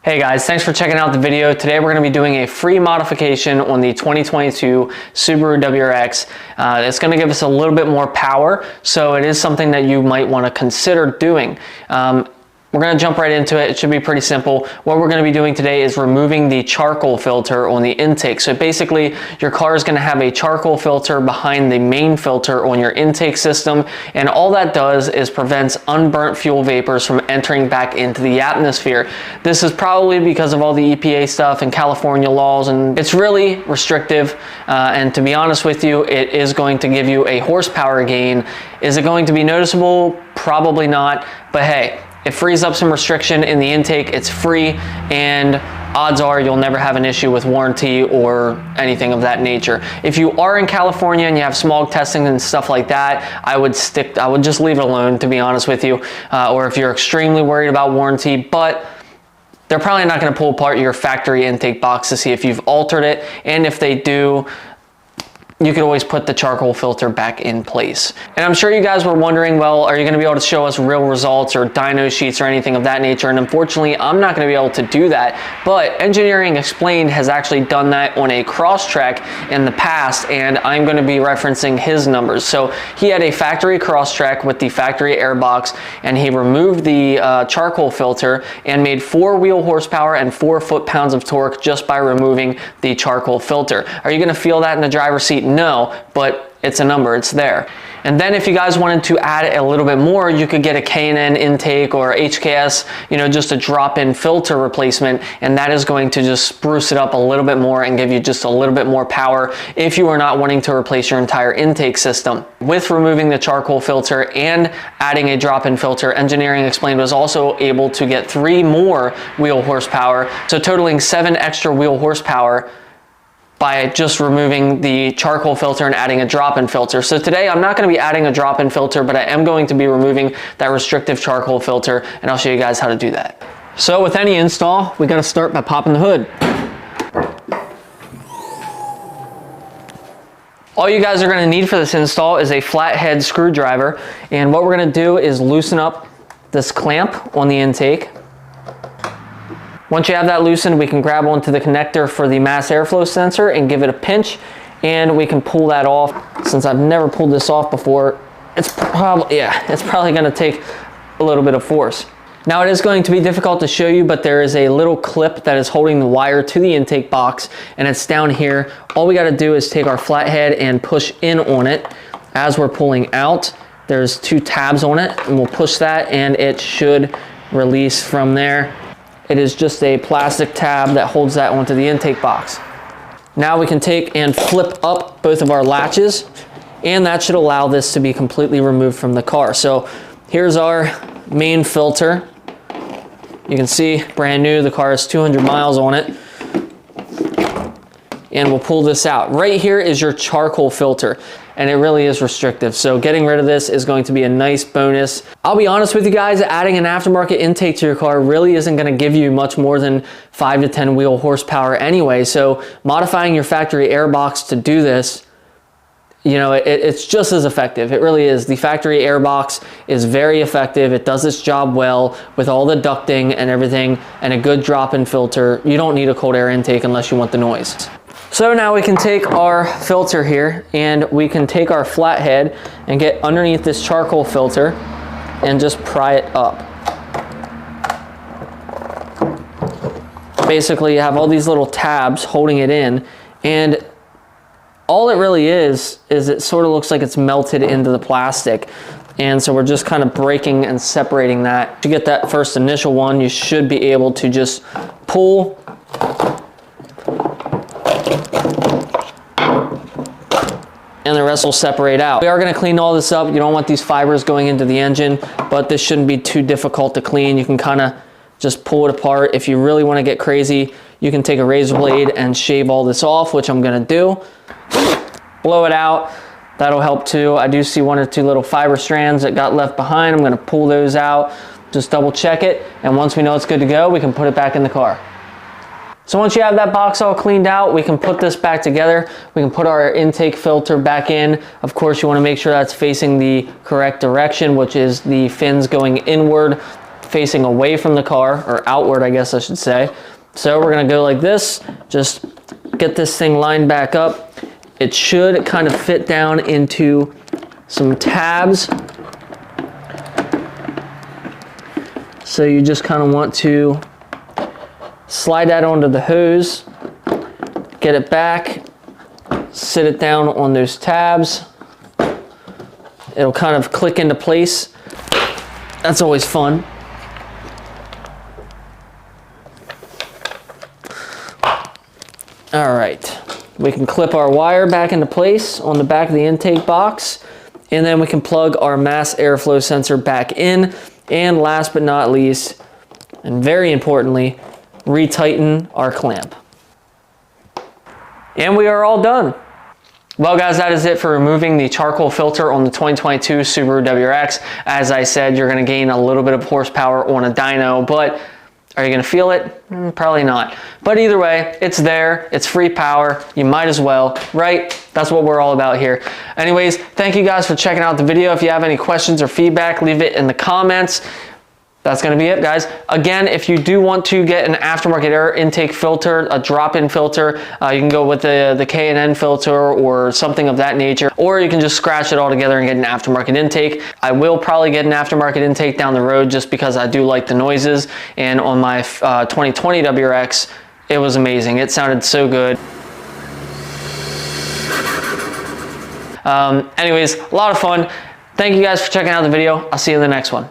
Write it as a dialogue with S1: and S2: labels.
S1: Hey guys, thanks for checking out the video. Today we're going to be doing a free modification on the 2022 Subaru WRX. It's going to give us a little bit more power, so it is something that you might want to consider doing. We're going to jump right into it. It should be pretty simple. What we're going to be doing today is removing the charcoal filter on the intake. So basically, your car is going to have a charcoal filter behind the main filter on your intake system, and all that does is prevents unburnt fuel vapors from entering back into the atmosphere. This is probably because of all the EPA stuff and California laws, and it's really restrictive. And to be honest with you, it is going to give you a horsepower gain. Is it going to be noticeable? Probably not, but hey, it frees up some restriction in the intake. It's free, and odds are you'll never have an issue with warranty or anything of that nature. If you are in California and you have smog testing and stuff like that, I would just leave it alone, to be honest with you. Or if you're extremely worried about warranty, but they're probably not going to pull apart your factory intake box to see if you've altered it, and if they do, you could always put the charcoal filter back in place. And I'm sure you guys were wondering, well, are you going to be able to show us real results or dyno sheets or anything of that nature? And unfortunately, I'm not going to be able to do that. But Engineering Explained has actually done that on a cross-track in the past, and I'm going to be referencing his numbers. So he had a factory cross-track with the factory airbox, and he removed the charcoal filter and made 4 wheel horsepower and 4 foot-pounds of torque just by removing the charcoal filter. Are you going to feel that in the driver's seat? No, but it's a number, it's there. And then if you guys wanted to add a little bit more, you could get a K&N intake or HKS, just a drop-in filter replacement, and that is going to just spruce it up a little bit more and give you just a little bit more power if you are not wanting to replace your entire intake system. With removing the charcoal filter and adding a drop-in filter, Engineering Explained was also able to get 3 more wheel horsepower, so totaling 7 extra wheel horsepower by just removing the charcoal filter and adding a drop-in filter. So today I'm not going to be adding a drop-in filter, but I am going to be removing that restrictive charcoal filter, and I'll show you guys how to do that. So with any install, we got to start by popping the hood. All you guys are going to need for this install is a flathead screwdriver, and what we're going to do is loosen up this clamp on the intake. Once you have that loosened, we can grab onto the connector for the mass airflow sensor and give it a pinch, and we can pull that off. Since I've never pulled this off before, it's probably going to take a little bit of force. Now it is going to be difficult to show you, but there is a little clip that is holding the wire to the intake box, and it's down here. All we got to do is take our flathead and push in on it as we're pulling out. There's 2 tabs on it, and we'll push that and it should release from there. It is just a plastic tab that holds that onto the intake box. Now we can take and flip up both of our latches, and that should allow this to be completely removed from the car. So here's our main filter. You can see brand new, the car has 200 miles on it. And we'll pull this out. Right here is your charcoal filter, and it really is restrictive. So getting rid of this is going to be a nice bonus. I'll be honest with you guys, adding an aftermarket intake to your car really isn't going to give you much more than 5 to 10 wheel horsepower anyway. So modifying your factory airbox to do this, it's just as effective. It really is. The factory airbox is very effective. It does its job well with all the ducting and everything, and a good drop-in filter. You don't need a cold air intake unless you want the noise. So now we can take our filter here, and we can take our flathead and get underneath this charcoal filter and just pry it up. Basically, you have all these little tabs holding it in, and all it really is it sort of looks like it's melted into the plastic. And so we're just kind of breaking and separating that. To get that first initial one, you should be able to just pull and the rest will separate out. We are going to clean all this up. You don't want these fibers going into the engine, but this shouldn't be too difficult to clean. You can kind of just pull it apart. If you really want to get crazy, you can take a razor blade and shave all this off, which I'm going to do. Blow it out. That'll help too. I do see 1 or 2 little fiber strands that got left behind. I'm going to pull those out, just double check it, and once we know it's good to go, we can put it back in the car. So once you have that box all cleaned out, we can put this back together. We can put our intake filter back in. Of course, you want to make sure that's facing the correct direction, which is the fins going inward facing away from the car, or outward, I guess I should say. So we're gonna go like this, just get this thing lined back up. It should kind of fit down into some tabs. So you just kind of want to slide that onto the hose, get it back, sit it down on those tabs. It'll kind of click into place. That's always fun. All right, we can clip our wire back into place on the back of the intake box, and then we can plug our mass airflow sensor back in. And last but not least, and very importantly, retighten our clamp. And we are all done. Well guys, that is it for removing the charcoal filter on the 2022 Subaru WRX. As I said, you're gonna gain a little bit of horsepower on a dyno, but are you gonna feel it? Probably not. But either way, it's there, it's free power, you might as well, right? That's what we're all about here. Anyways, thank you guys for checking out the video. If you have any questions or feedback, leave it in the comments. That's gonna be it, guys. Again, if you do want to get an aftermarket air intake filter, a drop-in filter, you can go with the K&N filter or something of that nature, or you can just scratch it all together and get an aftermarket intake. I will probably get an aftermarket intake down the road just because I do like the noises, and on my 2020 WRX, it was amazing. It sounded so good. Anyways, a lot of fun. Thank you guys for checking out the video. I'll see you in the next one.